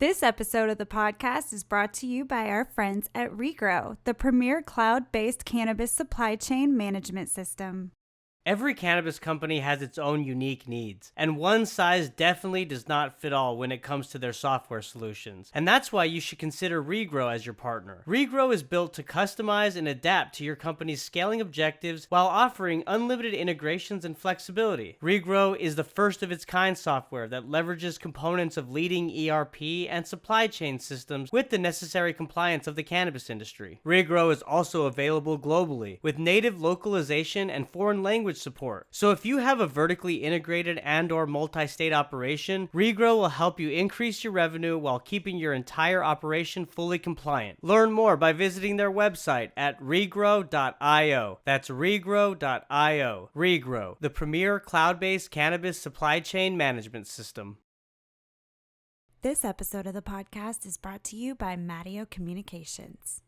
This episode of the podcast is brought to you by our friends at Regrow, the premier cloud-based cannabis supply chain management system. Every cannabis company has its own unique needs, and one size definitely does not fit all when it comes to their software solutions. And that's why you should consider Regrow as your partner. Regrow is built to customize and adapt to your company's scaling objectives while offering unlimited integrations and flexibility. Regrow is the first of its kind software that leverages components of leading ERP and supply chain systems with the necessary compliance of the cannabis industry. Regrow is also available globally with native localization and foreign language support. So if you have a vertically integrated and/or multi-state operation, Regrow will help you increase your revenue while keeping your entire operation fully compliant. Learn more by visiting their website at regrow.io. That's regrow.io. Regrow, the premier cloud-based cannabis supply chain management system. This episode of the podcast is brought to you by Mattio Communications.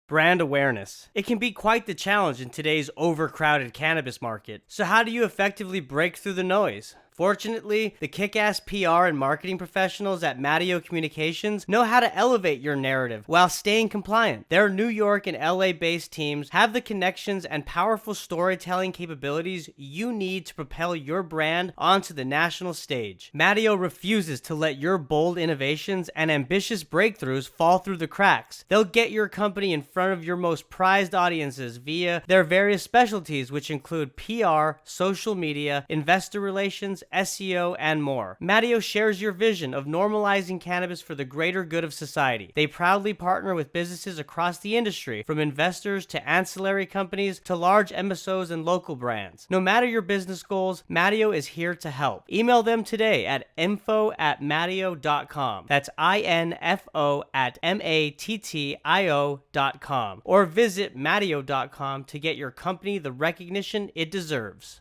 Brand awareness. It can be quite the challenge in today's overcrowded cannabis market. So how do you effectively break through the noise? Fortunately, the kick-ass PR and marketing professionals at Mattio Communications know how to elevate your narrative while staying compliant. Their New York and LA-based teams have the connections and powerful storytelling capabilities you need to propel your brand onto the national stage. Mattio refuses to let your bold innovations and ambitious breakthroughs fall through the cracks. They'll get your company in front of your most prized audiences via their various specialties, which include PR, social media, investor relations, SEO, and more. Mattio shares your vision of normalizing cannabis for the greater good of society. They proudly partner with businesses across the industry, from investors to ancillary companies to large MSOs and local brands. No matter your business goals, Mattio is here to help. Email them today at info@mattio.com. That's info@mattio.com. Or visit mattio.com to get your company the recognition it deserves.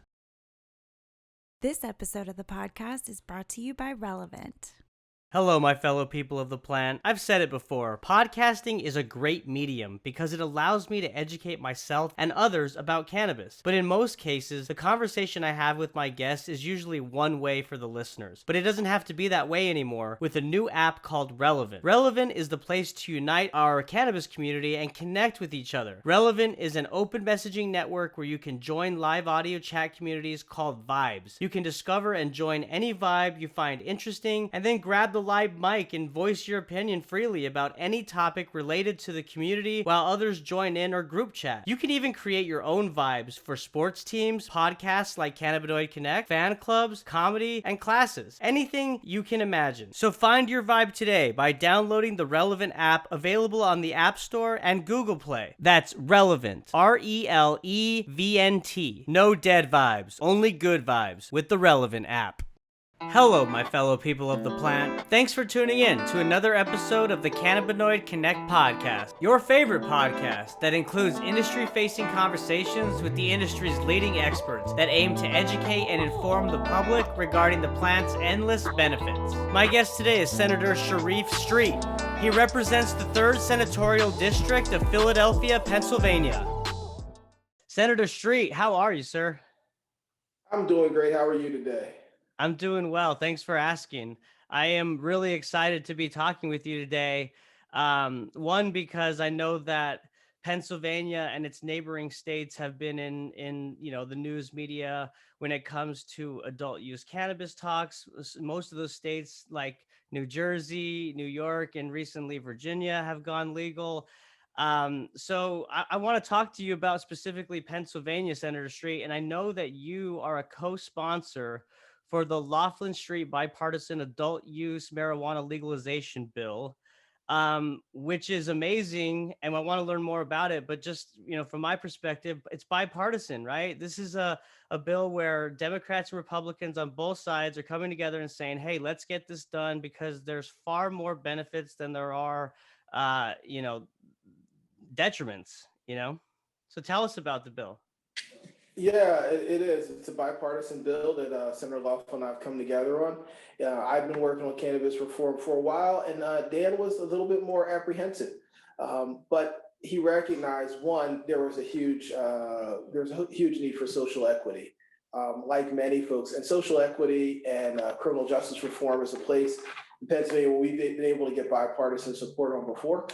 This episode of the podcast is brought to you by Relevant. Hello, my fellow people of the plant. I've said it before, podcasting is a great medium because it allows me to educate myself and others about cannabis. But in most cases, the conversation I have with my guests is usually one way for the listeners. But it doesn't have to be that way anymore with a new app called Relevant. Relevant is the place to unite our cannabis community and connect with each other. Relevant is an open messaging network where you can join live audio chat communities called Vibes. You can discover and join any vibe you find interesting and then grab the live mic and voice your opinion freely about any topic related to the community while others join in or group chat. You can even create your own vibes for sports teams, podcasts like Cannabinoid Connect, fan clubs, comedy, and classes. Anything you can imagine. So find your vibe today by downloading the Relevant app available on the App Store and Google Play. That's Relevant. RELEVNT. No dead vibes, only good vibes with the Relevant app. Hello, my fellow people of the plant. Thanks for tuning in to another episode of the Cannabinoid Connect podcast, your favorite podcast that includes industry-facing conversations with the industry's leading experts that aim to educate and inform the public regarding the plant's endless benefits. My guest today is Senator Sharif Street. He represents the 3rd Senatorial District of Philadelphia, Pennsylvania. Senator Street, how are you, sir? I'm doing great. How are you today? I'm doing well. Thanks for asking. I am really excited to be talking with you today. One, because I know that Pennsylvania and its neighboring states have been in the news media when it comes to adult use cannabis talks. Most of those states like New Jersey, New York, and recently Virginia have gone legal. So I want to talk to you about specifically Pennsylvania, Senator Street, and I know that you are a co-sponsor for the Laughlin-Street bipartisan adult use marijuana legalization bill, which is amazing. And I want to learn more about it. But just, from my perspective, it's bipartisan, right? This is a bill where Democrats and Republicans on both sides are coming together and saying, hey, let's get this done because there's far more benefits than there are, detriments, So tell us about the bill. Yeah, it is. It's a bipartisan bill that Senator Laughlin and I have come together on. I've been working on cannabis reform for a while, and Dan was a little bit more apprehensive. But he recognized, one, there's a huge need for social equity. Like many folks, and social equity and criminal justice reform is a place in Pennsylvania where we've been able to get bipartisan support on before.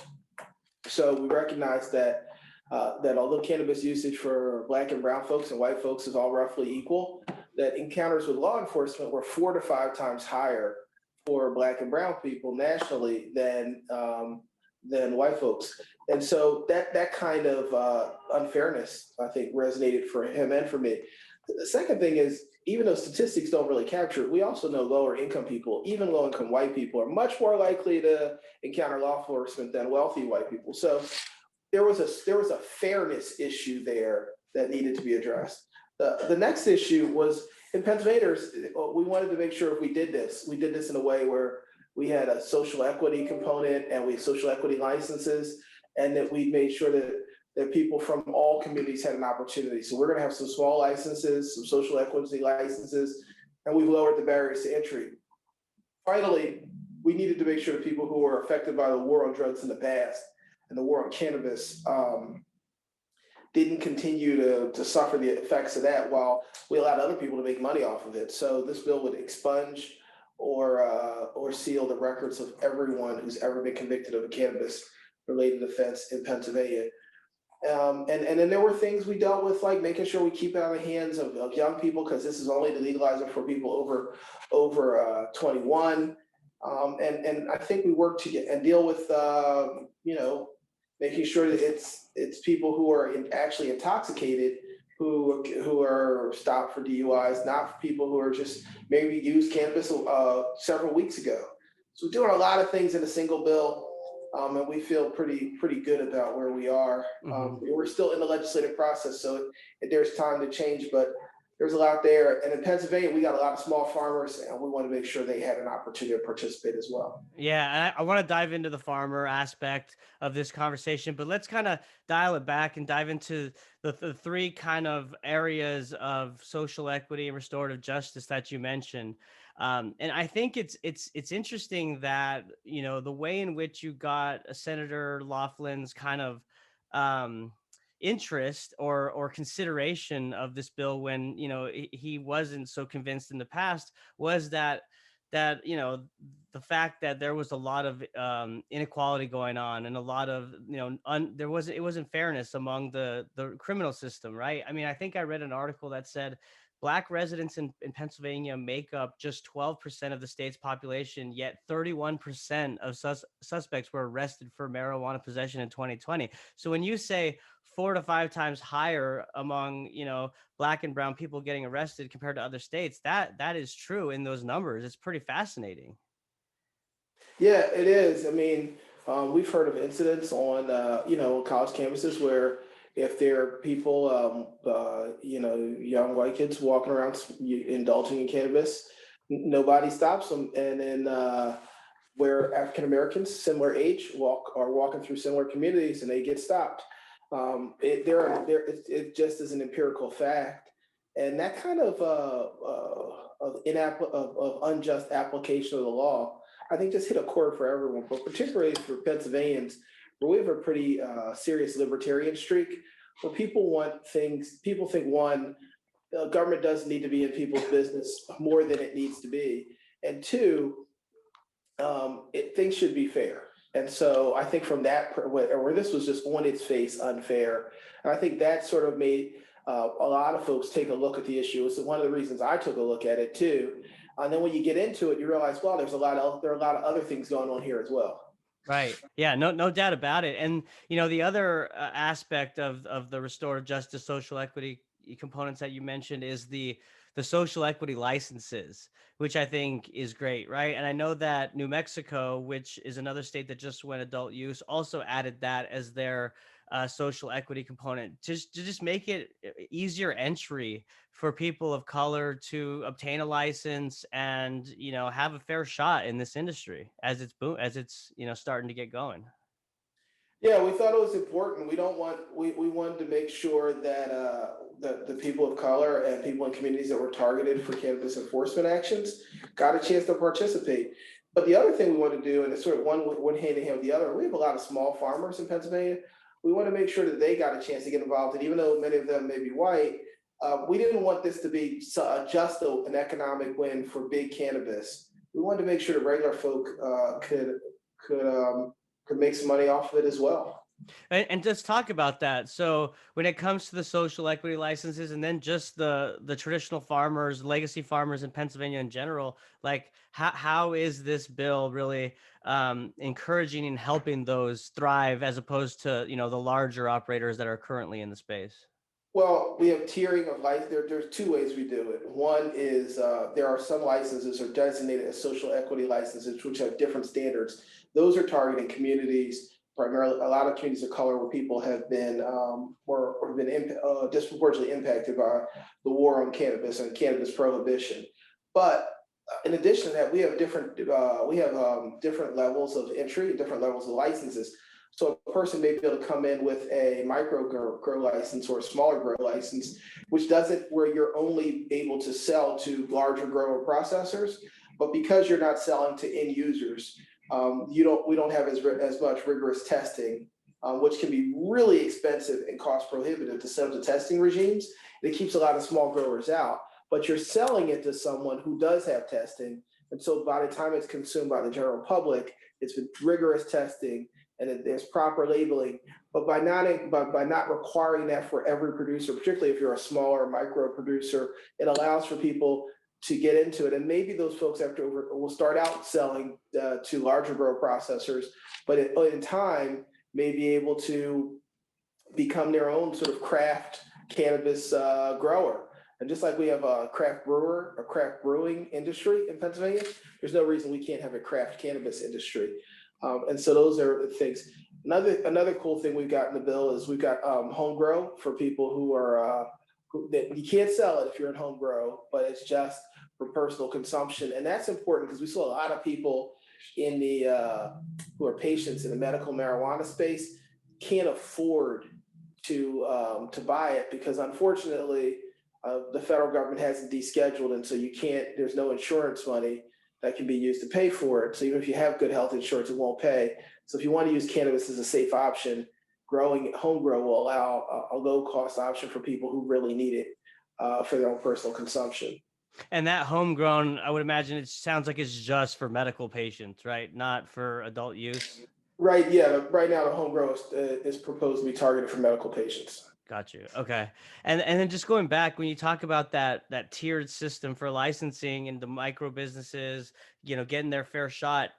So we recognize that that although cannabis usage for Black and brown folks and white folks is all roughly equal, that encounters with law enforcement were 4 to 5 times higher for Black and brown people nationally than white folks. And so that kind of unfairness, I think, resonated for him and for me. The second thing is, even though statistics don't really capture it, we also know lower income people, even low income white people, are much more likely to encounter law enforcement than wealthy white people. So there was a fairness issue there that needed to be addressed. The next issue was in Pennsylvania, we wanted to make sure if we did this in a way where we had a social equity component and we had social equity licenses, and that we made sure that people from all communities had an opportunity. So we're going to have some small licenses, some social equity licenses, and we've lowered the barriers to entry. Finally, we needed to make sure that people who were affected by the war on drugs in the past and the war on cannabis didn't continue to suffer the effects of that while we allowed other people to make money off of it. So this bill would expunge or seal the records of everyone who's ever been convicted of a cannabis-related offense in Pennsylvania. And then there were things we dealt with, like making sure we keep it out of the hands of young people, because this is only to legalize it for people over 21. And I think we work to get and deal with making sure that it's people who are actually intoxicated who are stopped for DUIs, not for people who are just maybe used cannabis several weeks ago. So we're doing a lot of things in a single bill, and we feel pretty good about where we are. We're still in the legislative process, so there's time to change, but there's a lot there. And in Pennsylvania, we got a lot of small farmers, and we want to make sure they had an opportunity to participate as well. Yeah, I want to dive into the farmer aspect of this conversation, but let's kind of dial it back and dive into the three kind of areas of social equity and restorative justice that you mentioned. And I think it's interesting that, you know, the way in which you got Senator Laughlin's kind of interest or consideration of this bill when, you know, he wasn't so convinced in the past was that you know, the fact that there was a lot of inequality going on and a lot of, you know, it wasn't fairness among the criminal system, right? I mean, I think I read an article that said Black residents in Pennsylvania make up just 12% of the state's population, yet 31% of suspects were arrested for marijuana possession in 2020. So when you say 4 to 5 times higher among, you know, Black and brown people getting arrested compared to other states, that is true in those numbers. It's pretty fascinating. Yeah, it is. I mean, we've heard of incidents on college campuses where if there are people, young white kids walking around indulging in cannabis, nobody stops them. And then where African Americans, similar age, are walking through similar communities and they get stopped. It just is an empirical fact, and that kind of unjust application of the law, I think, just hit a chord for everyone, but particularly for Pennsylvanians, where we have a pretty serious libertarian streak, where people think one, government doesn't need to be in people's business more than it needs to be, and two, things should be fair. And so I think from that, where this was just on its face unfair, and I think that sort of made a lot of folks take a look at the issue. It's one of the reasons I took a look at it too. And then when you get into it, you realize, well, there are a lot of other things going on here as well. Right. Yeah, no doubt about it. And, you know, the other aspect of the restorative justice, social equity components that you mentioned is the social equity licenses, which I think is great, right? And I know that New Mexico, which is another state that just went adult use, also added that as their social equity component to just make it easier entry for people of color to obtain a license and, you know, have a fair shot in this industry as it's you know, starting to get going. Yeah, we thought it was important. We wanted to make sure that the people of color and people in communities that were targeted for cannabis enforcement actions got a chance to participate. But the other thing we want to do, and it's sort of one hand in hand with the other, we have a lot of small farmers in Pennsylvania. We want to make sure that they got a chance to get involved. And even though many of them may be white, we didn't want this to be just an economic win for big cannabis we wanted to make sure that regular folk could could make some money off of it as well. And just talk about that. So when it comes to the social equity licenses, and then just the traditional farmers, legacy farmers in Pennsylvania in general, like how is this bill really encouraging and helping those thrive as opposed to, you know, the larger operators that are currently in the space? Well, we have tiering of license. There's two ways we do it. One is there are some licenses are designated as social equity licenses, which have different standards. Those are targeting communities, primarily a lot of communities of color where people have been or been disproportionately impacted by the war on cannabis and cannabis prohibition. But in addition to that, we have different levels of entry, different levels of licenses. So a person may be able to come in with a micro grow license or a smaller grow license, which doesn't where you're only able to sell to larger grower processors, but because you're not selling to end users, we don't have as much rigorous testing, which can be really expensive and cost prohibitive to set up the testing regimes. It keeps a lot of small growers out, but you're selling it to someone who does have testing. And so by the time it's consumed by the general public, it's been rigorous testing and there's proper labeling. But by not requiring that for every producer, particularly if you're a smaller micro producer, it allows for people to get into it. And maybe those folks will start out selling to larger grow processors, but in time may be able to become their own sort of craft cannabis grower. And just like we have a craft brewing industry in Pennsylvania, there's no reason we can't have a craft cannabis industry. And so those are the things. Another cool thing we've got in the bill is we've got home grow for people who are that you can't sell it if you're in home grow, but it's just for personal consumption, and that's important because we saw a lot of people in the who are patients in the medical marijuana space can't afford to buy it because unfortunately the federal government hasn't descheduled, and so you can't. There's no insurance money that can be used to pay for it. So even if you have good health insurance, it won't pay. So if you want to use cannabis as a safe option, home grow will allow a low cost option for people who really need it for their own personal consumption. And that homegrown, I would imagine it sounds like it's just for medical patients, right? Not for adult use. Right. Yeah. Right now, the home grow is proposed to be targeted for medical patients. Got you. Okay. And then just going back, when you talk about that tiered system for licensing and the micro businesses, you know, getting their fair shot,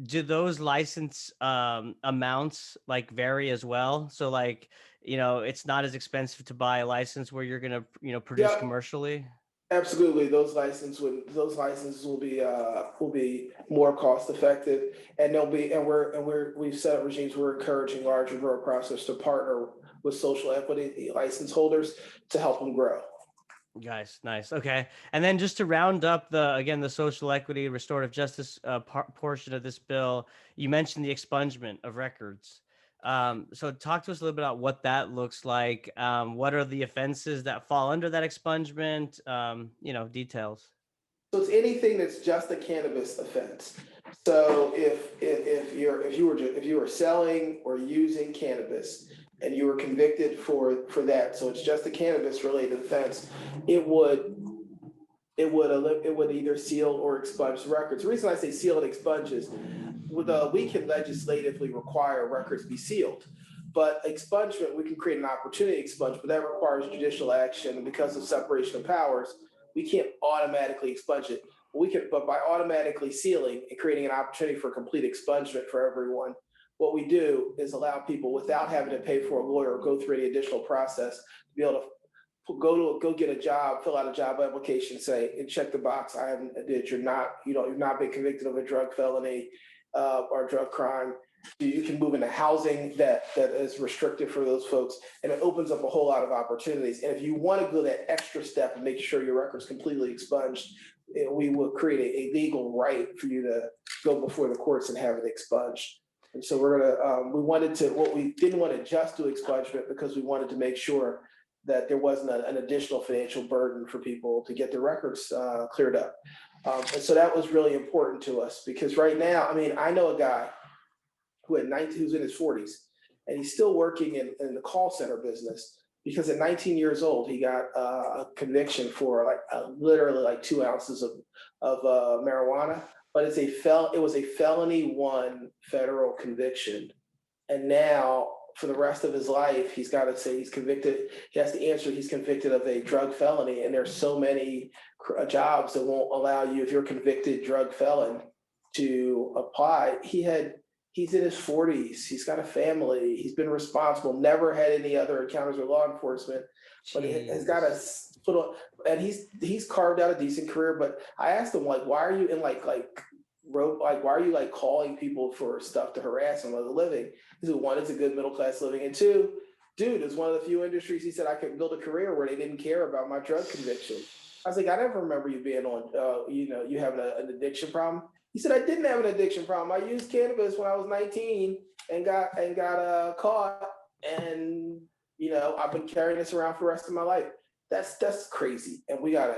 do those license amounts like vary as well? So like, you know, it's not as expensive to buy a license where you're gonna, you know, produce Yeah. commercially. Absolutely, those licenses will be more cost effective, and they'll be we've set up regimes. We're encouraging larger grow processors to partner with social equity license holders to help them grow. Guys, nice. Okay. And then just to round up the social equity, restorative justice portion of this bill, you mentioned the expungement of records. So talk to us a little bit about what that looks like. What are the offenses that fall under that expungement? You know, details. So it's anything that's just a cannabis offense. So if you were selling or using cannabis and you were convicted for that, so it's just a cannabis related offense, it would either seal or expunge records. The reason I say seal and expunge is we can legislatively require records be sealed. But expungement, we can create an opportunity to expunge, but that requires judicial action. And because of separation of powers, we can't automatically expunge it. But by automatically sealing and creating an opportunity for complete expungement for everyone, what we do is allow people without having to pay for a lawyer or go through any additional process to be able to go get a job, fill out a job application, say, and check the box. You've not been convicted of a drug felony or drug crime. You can move into housing that is restricted for those folks, and it opens up a whole lot of opportunities. And if you want to go that extra step and make sure your record's completely expunged, we will create a legal right for you to go before the courts and have it expunged. And so we didn't want to just do expungement because we wanted to make sure that there wasn't an additional financial burden for people to get their records cleared up. And so that was really important to us because right now, I mean, I know a guy who's in his 40s, and he's still working in the call center business because at 19 years old, he got a conviction for literally 2 ounces of marijuana but it was a felony one federal conviction. And now for the rest of his life, he's got to say he's convicted. He has to answer he's convicted of a drug felony. And there's so many jobs that won't allow you, if you're a convicted drug felon, to apply. He's in his 40s. He's got a family. He's been responsible, never had any other encounters with law enforcement, but he has got to put on, and he's carved out a decent career. But I asked him, like, why are you in why are you like calling people for stuff to harass them of a living? He said, one, it's a good middle class living, and two, dude, it's one of the few industries he said I could build a career where they didn't care about my drug conviction. I was like, I never remember you being on, you having an addiction problem. He said, I didn't have an addiction problem. I used cannabis when I was 19 and got caught, and I've been carrying this around for the rest of my life. That's crazy, and we have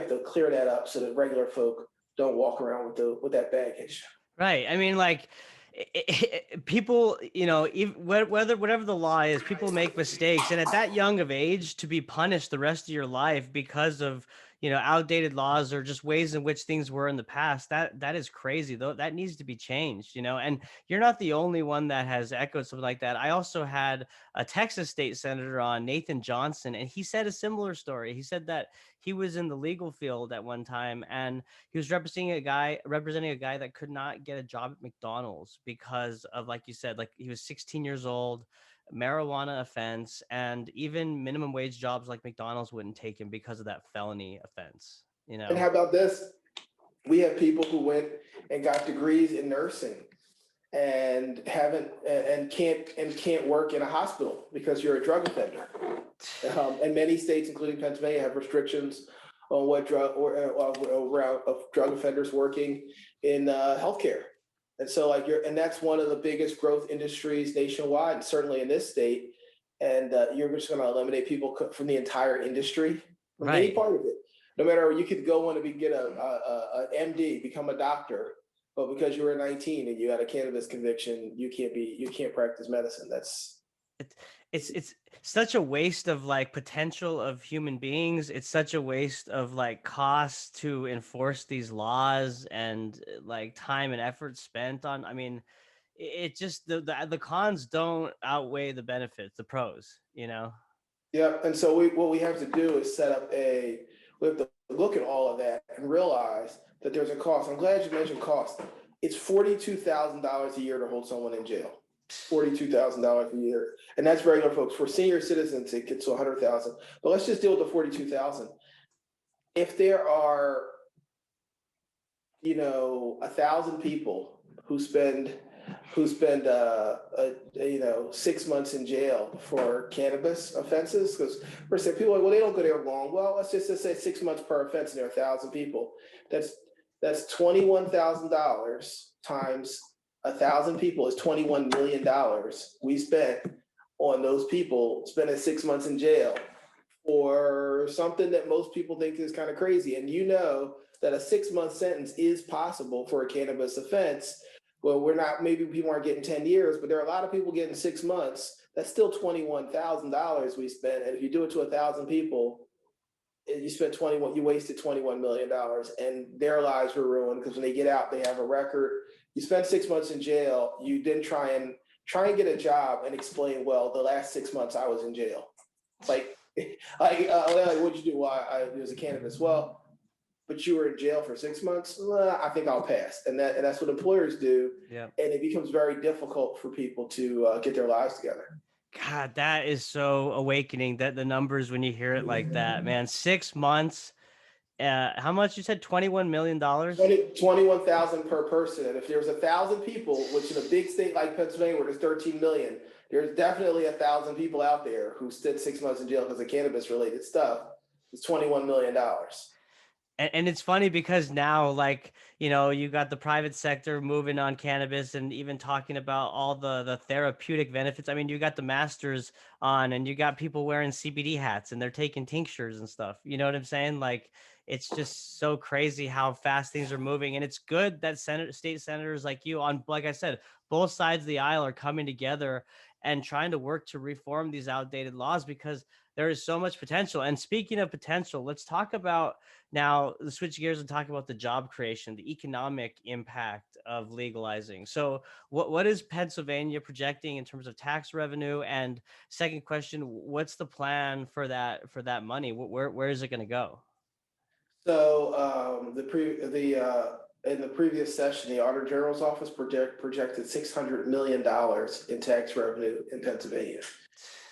to clear that up so that regular folk don't walk around with that baggage. Right. I mean, like, people, even whatever the law is, people make mistakes, and at that young of age, to be punished the rest of your life because of outdated laws or just ways in which things were in the past, that is crazy. Though that needs to be changed. And you're not the only one that has echoed something like that. I also had a Texas state senator on, Nathan Johnson, and he said a similar story. He said that he was in the legal field at one time, and he was representing a guy that could not get a job at McDonald's because of, like you said, like he was 16 years old, marijuana offense, and even minimum wage jobs like McDonald's wouldn't take him because of that felony offense. And how about this? We have people who went and got degrees in nursing and can't work in a hospital because you're a drug offender. And many states, including Pennsylvania, have restrictions on what drug of drug offenders working in healthcare. And so and that's one of the biggest growth industries nationwide, certainly in this state. And you're just going to eliminate people from the entire industry, from any part of it. No matter, you could go on and get a MD, become a doctor, but because you were 19 and you had a cannabis conviction, you can't practice medicine. It's such a waste of like potential of human beings. It's such a waste of like costs to enforce these laws, and like time and effort spent on. I mean, it just the cons don't outweigh the benefits, the pros. Yeah, and so what we have to do is we have to look at all of that and realize that there's a cost. I'm glad you mentioned cost. It's $42,000 a year to hold someone in jail. $42,000 a year, and that's regular folks. For senior citizens, it gets to $100,000. But let's just deal with the $42,000. If there are, 1,000 people who spend 6 months in jail for cannabis offenses, because we're saying people are like, well, they don't go there long. Well, let's just say 6 months per offense, and there are 1,000 people. That's $21,000 times 1,000 people is $21 million we spent on those people spending 6 months in jail for something that most people think is kind of crazy. And that a 6-month sentence is possible for a cannabis offense. Well, maybe people aren't getting 10 years, but there are a lot of people getting 6 months. That's still $21,000 we spent. And if you do it to 1,000 people, you wasted $21 million, and their lives were ruined because when they get out, they have a record. You spend 6 months in jail. You then try and get a job and explain, well, the last 6 months I was in jail. What'd you do? Well, it was a cannabis. Well, but you were in jail for 6 months. I think I'll pass. And that's what employers do. Yeah. And it becomes very difficult for people to get their lives together. God, that is so awakening, that the numbers, when you hear it like that, man. 6 months. How much you said? $21 million? 21,000 per person. And if there's 1,000 people, which in a big state like Pennsylvania where there's 13 million, there's definitely 1,000 people out there who stood 6 months in jail because of cannabis related stuff. It's $21 million. And it's funny because now, like, you got the private sector moving on cannabis and even talking about all the therapeutic benefits. I mean, you got the masters on, and you got people wearing CBD hats, and they're taking tinctures and stuff. You know what I'm saying? Like, it's just so crazy how fast things are moving. And it's good that state senators like you, on, like I said, both sides of the aisle, are coming together and trying to work to reform these outdated laws, because there is so much potential. And speaking of potential, let's talk about now, the switch gears and talk about the job creation, the economic impact of legalizing. So what is Pennsylvania projecting in terms of tax revenue? And second question, what's the plan for that money? Where is it going to go? So in the previous session, the Auditor General's office projected $600 million in tax revenue in Pennsylvania.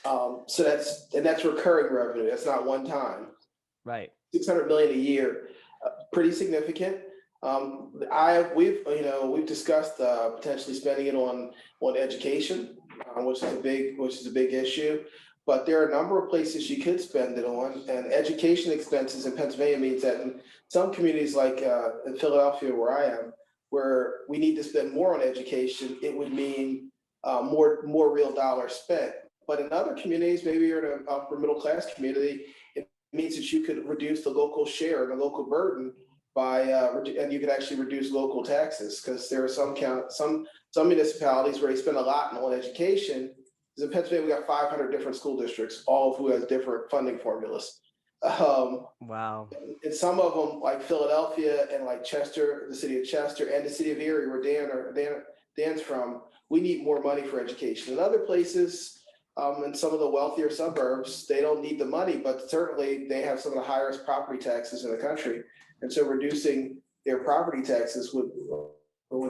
So that's recurring revenue. That's not one time. Right. 600 million a year, pretty significant. We've discussed potentially spending it on education, which is a big issue. But there are a number of places you could spend it on, and education expenses in Pennsylvania means that in some communities like in Philadelphia, where I am, where we need to spend more on education, it would mean more real dollars spent. But in other communities, maybe you're in an upper middle class community, it means that you could reduce the local share and the local burden by and you could actually reduce local taxes, because there are some municipalities where they spend a lot on education. In Pennsylvania, we got 500 different school districts, all of who has different funding formulas. Wow. And some of them, like Philadelphia and like Chester, the city of Chester, and the city of Erie, where Dan's from, we need more money for education. In other places, in some of the wealthier suburbs, they don't need the money, but certainly they have some of the highest property taxes in the country. And so reducing their property taxes would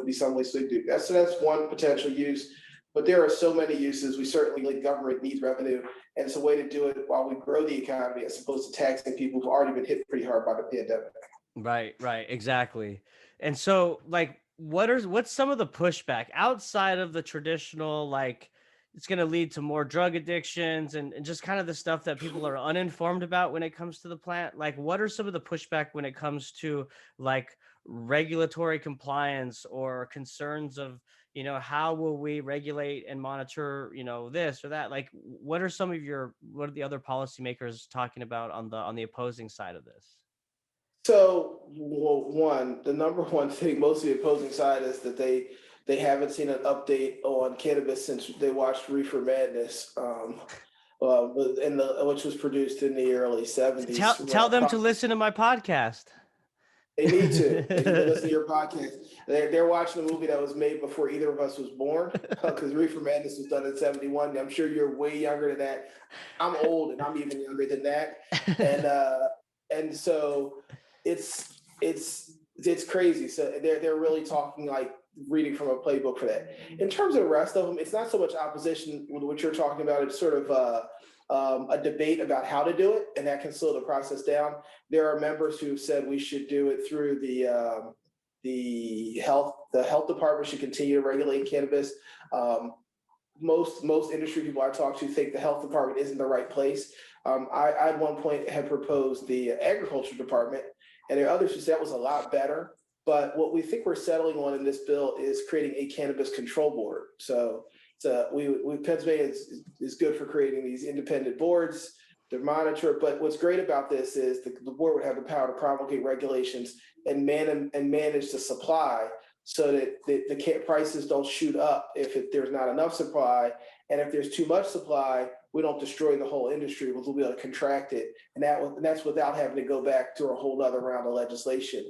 be some ways to do that. So that's one potential use. But there are so many uses. We certainly, like, government needs revenue, and it's a way to do it while we grow the economy, as opposed to taxing people who've already been hit pretty hard by the pandemic. Right, exactly. And so, like, what's some of the pushback outside of the traditional, like, it's going to lead to more drug addictions and just kind of the stuff that people are uninformed about when it comes to the plant? Like, what are some of the pushback when it comes to, like, regulatory compliance or concerns of, how will we regulate and monitor, this or that? Like, what are the other policymakers talking about on the opposing side of this? So, well, the number one thing most of the opposing side is that they haven't seen an update on cannabis since they watched Reefer Madness, which was produced in the early 70s. Tell them to listen to my podcast. They need to. They need to listen to your podcast. They're watching a movie that was made before either of us was born, because Reefer Madness was done in 71. I'm sure you're way younger than that. I'm old, and I'm even younger than that. And so it's crazy. So they're really talking, like, reading from a playbook for that. In terms of the rest of them, it's not so much opposition with what you're talking about. It's sort of a debate about how to do it, and that can slow the process down. There are members who have said we should do it through the health department should continue to regulate cannabis. Most industry people I talk to think the health department isn't the right place. I at one point had proposed the agriculture department, and there are others who said that was a lot better. But what we think we're settling on in this bill is creating a cannabis control board. So Pennsylvania is good for creating these independent boards to monitor. But what's great about this is the board would have the power to promulgate regulations and manage the supply, so that the prices don't shoot up if there's not enough supply. And if there's too much supply, we don't destroy the whole industry. We'll be able to contract it. And that's without having to go back to a whole other round of legislation.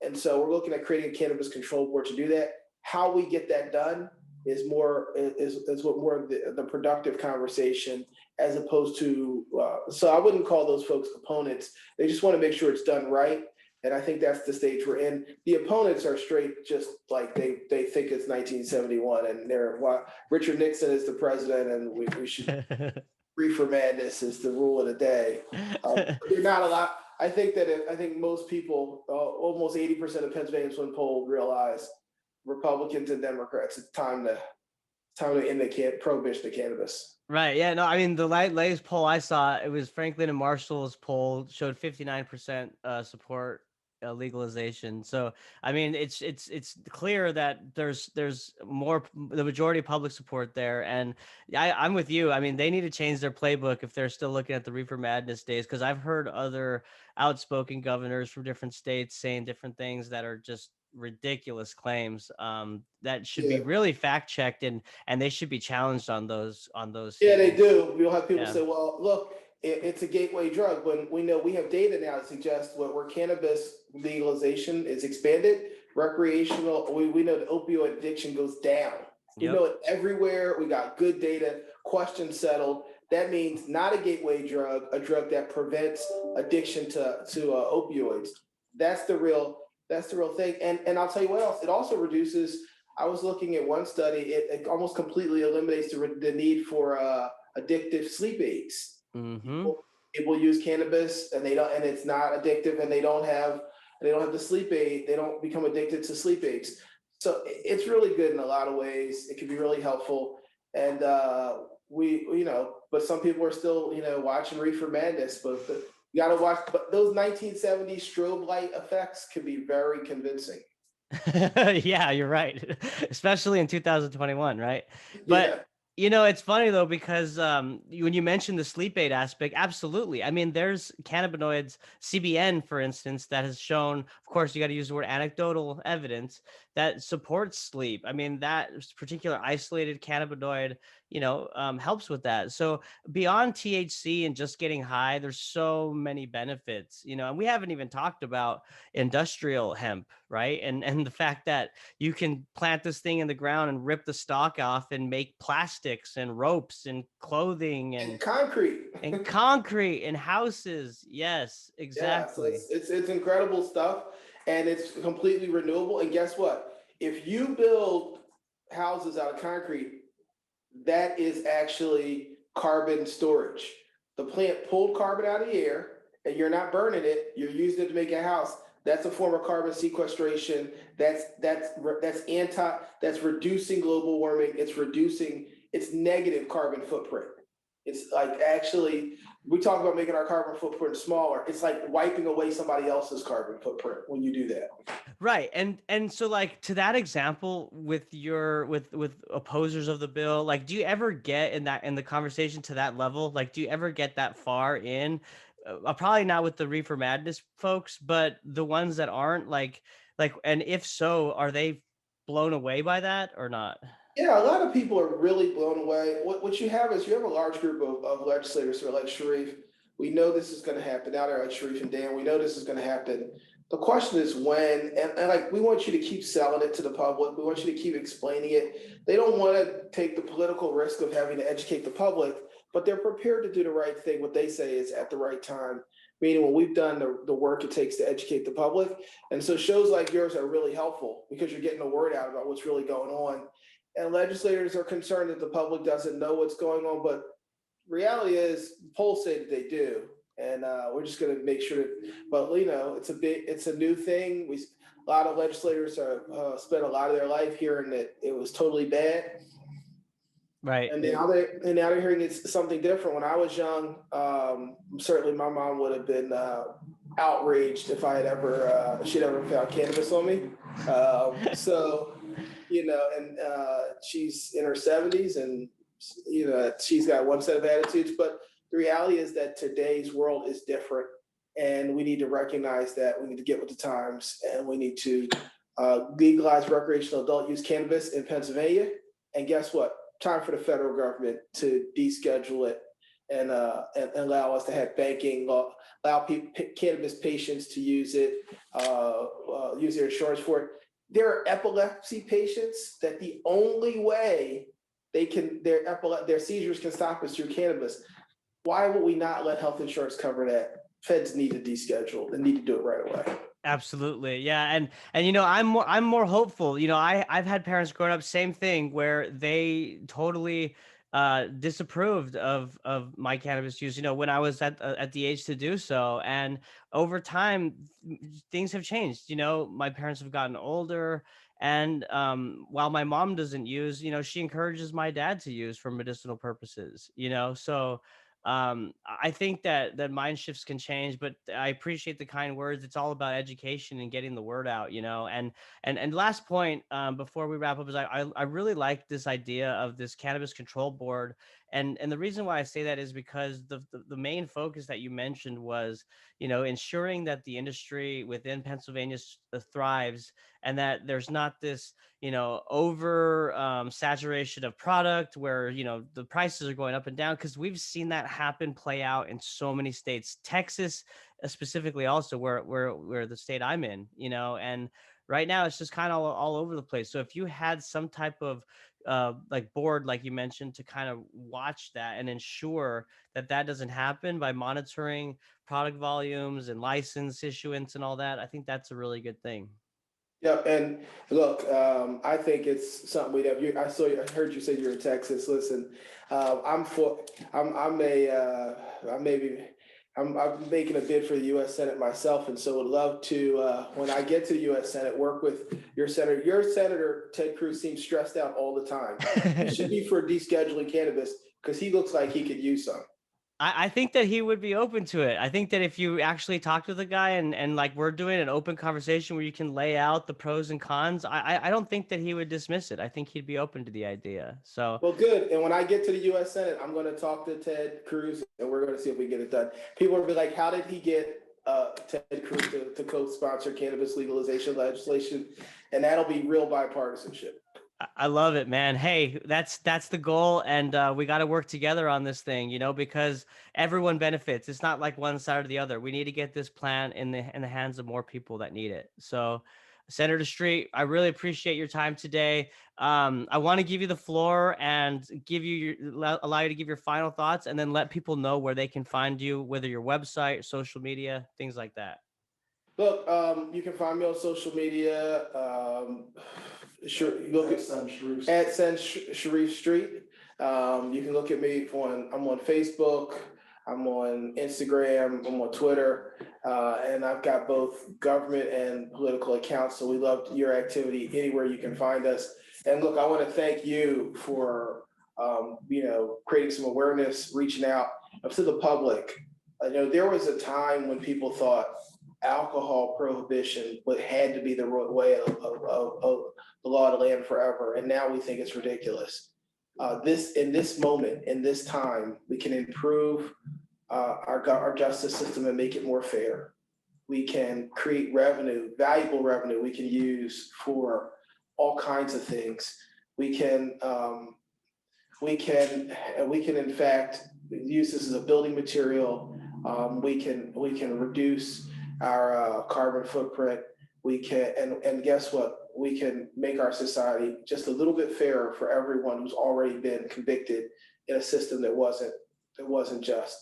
And so we're looking at creating a cannabis control board to do that. How we get that done is what more of the productive conversation, as opposed to, so I wouldn't call those folks opponents. They just want to make sure it's done right. And I think that's the stage we're in. The opponents are straight, just like they think it's 1971, and Richard Nixon is the president, and we should Reefer Madness is the rule of the day. They're not a lot. I think most people, almost 80% of Pennsylvanians when polled, realize Republicans and Democrats, it's time to end the prohibition of cannabis. Right. Yeah. No, I mean, the latest poll I saw, it was Franklin and Marshall's poll, showed 59% support legalization. So, I mean, it's clear that there's the majority of public support there. And I'm with you. I mean, they need to change their playbook if they're still looking at the Reefer Madness days, because I've heard other outspoken governors from different states saying different things that are just ridiculous claims that should be really fact checked, and they should be challenged on those. Yeah, they do. You'll have people say, well, look, it's a gateway drug. When we know we have data now that suggests where cannabis legalization is expanded, recreational, we know the opioid addiction goes down. We Yep. know it everywhere. We got good data, questions settled. That means not a gateway drug, a drug that prevents addiction to opioids. That's the real thing. And I'll tell you what else. It also reduces. I was looking at one study. It almost completely eliminates the need for addictive sleep aids. Mm-hmm. People use cannabis and they don't, and it's not addictive, and they don't have the sleep aid. They don't become addicted to sleep aids. So it's really good in a lot of ways. It can be really helpful. And but some people are still, watching Reefer Madness, but you got to watch. But those 1970s strobe light effects can be very convincing. Yeah, you're right. Especially in 2021, right? But Yeah. it's funny though, because when you mentioned the sleep aid aspect, absolutely. I mean, there's cannabinoids, CBN, for instance, that has shown, of course, you got to use the word anecdotal evidence that supports sleep. I mean, that particular isolated cannabinoid, helps with that. So beyond THC and just getting high, there's so many benefits, and we haven't even talked about industrial hemp, right? And the fact that you can plant this thing in the ground and rip the stalk off and make plastics and ropes and clothing And and concrete. and concrete and houses. Yes, Yeah, so exactly. it's incredible stuff, and it's completely renewable. And guess what? If you build houses out of concrete, that is actually carbon storage. The plant pulled carbon out of the air, and you're not burning it. You're using it to make a house. That's a form of carbon sequestration. That's reducing global warming. It's negative carbon footprint. It's like actually we talk about making our carbon footprint smaller. It's like wiping away somebody else's carbon footprint when you do that. Right. And so, like, to that example, with your with opposers of the bill, like, do you ever get in the conversation to that level? Like, do you ever get that far in? Probably not with the Reefer Madness folks, but the ones that aren't, and if so, are they blown away by that or not? Yeah, a lot of people are really blown away. What you have is you have a large group of legislators who are like Sharif. We know this is going to happen. Now they're like Sharif and Dan. We know this is going to happen. The question is when, and like we want you to keep selling it to the public. We want you to keep explaining it. They don't want to take the political risk of having to educate the public, but they're prepared to do the right thing. What they say is at the right time. Meaning when we've done the work it takes to educate the public. And so shows like yours are really helpful because you're getting the word out about what's really going on, and legislators are concerned that the public doesn't know what's going on. But reality is, polls say that they do, and we're just going to make sure. But it's a new thing. A lot of legislators are spent a lot of their life hearing that it was totally bad, Right. and now they're hearing it's something different. When I was young, certainly my mom would have been outraged if she'd ever found cannabis on me. So and she's in her 70s, and she's got one set of attitudes. But the reality is that today's world is different, and we need to recognize that. We need to get with the times, and we need to legalize recreational adult use cannabis in Pennsylvania. And guess what? Time for the federal government to deschedule it and allow us to have banking, allow cannabis patients to use it, use their insurance for it. There are epilepsy patients that the only way their seizures can stop is through cannabis. Why would we not let health insurance cover that? Feds need to deschedule. They need to do it right away. Absolutely. Yeah. And I'm more hopeful. I've had parents growing up, same thing, where they totally disapproved of my cannabis use, when I was at the age to do so. And over time, things have changed. My parents have gotten older, and while my mom doesn't use, she encourages my dad to use for medicinal purposes, so I think that mind shifts can change, but I appreciate the kind words. It's all about education and getting the word out, and last point, before we wrap up, is I really like this idea of this cannabis control board And the reason why I say that is because the main focus that you mentioned was, ensuring that the industry within Pennsylvania thrives, and that there's not this, over saturation of product where, the prices are going up and down, because we've seen that happen, play out in so many states. Texas, specifically, also where the state I'm in, and right now it's just kind of all over the place. So if you had some type of like board, like you mentioned, to kind of watch that and ensure that that doesn't happen by monitoring product volumes and license issuance and all that, I think that's a really good thing. Yeah, and look, I think it's something we have. I heard you say you're in Texas. Listen, I'm for. I'm a. I maybe. I'm making a bid for the U.S. Senate myself, and so would love to, when I get to the U.S. Senate, work with your senator. Your senator Ted Cruz seems stressed out all the time. He should be for descheduling cannabis because he looks like he could use some. I think that he would be open to it. I think that if you actually talk to the guy, and like we're doing an open conversation where you can lay out the pros and cons, I don't think that he would dismiss it. I think he'd be open to the idea. So, Well, good. And when I get to the U.S. Senate, I'm going to talk to Ted Cruz, and we're going to see if we get it done. People will be like, "How did he get Ted Cruz to co-sponsor cannabis legalization legislation?" And that'll be real bipartisanship. I love it, man. Hey, that's the goal, and we got to work together on this thing, because everyone benefits. It's not like one side or the other. We need to get this plan in the hands of more people that need it. So, Senator Street, I really appreciate your time today. I want to give you the floor and allow you to give your final thoughts, and then let people know where they can find you, whether your website, social media, things like that. Look, you can find me on social media. Sure, you look at Sharif Street. You can look at me I'm on Facebook. I'm on Instagram. I'm on Twitter, and I've got both government and political accounts. So we love your activity anywhere you can find us. And look, I want to thank you for creating some awareness, reaching out to the public. There was a time when people thought alcohol prohibition had to be the way of the law to land forever, and now we think it's ridiculous. In this moment, in this time, we can improve our justice system and make it more fair. We can create revenue, valuable revenue we can use for all kinds of things. We can in fact use this as a building material. We can reduce our carbon footprint. We can, and guess what? We can make our society just a little bit fairer for everyone who's already been convicted in a system that wasn't just.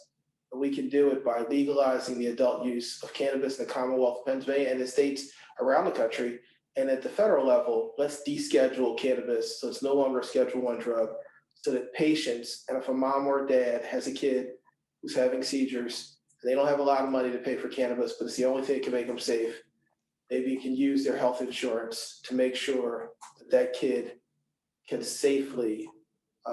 We can do it by legalizing the adult use of cannabis in the Commonwealth of Pennsylvania and the states around the country. And at the federal level, let's deschedule cannabis so it's no longer a Schedule I drug, so that patients, and if a mom or a dad has a kid who's having seizures, they don't have a lot of money to pay for cannabis, but it's the only thing that can make them safe, maybe you can use their health insurance to make sure that kid can safely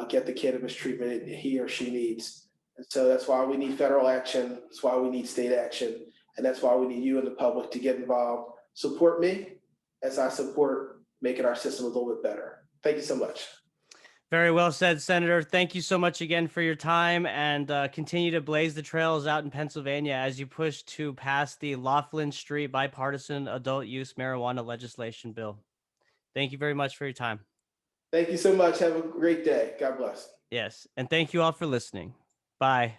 get the cannabis treatment he or she needs. And so that's why we need federal action. That's why we need state action. And that's why we need you and the public to get involved. Support me as I support making our system a little bit better. Thank you so much. Very well said, Senator. Thank you so much again for your time, and continue to blaze the trails out in Pennsylvania as you push to pass the Laughlin-Street bipartisan adult use marijuana legislation bill. Thank you very much for your time. Thank you so much. Have a great day. God bless. Yes, and thank you all for listening. Bye.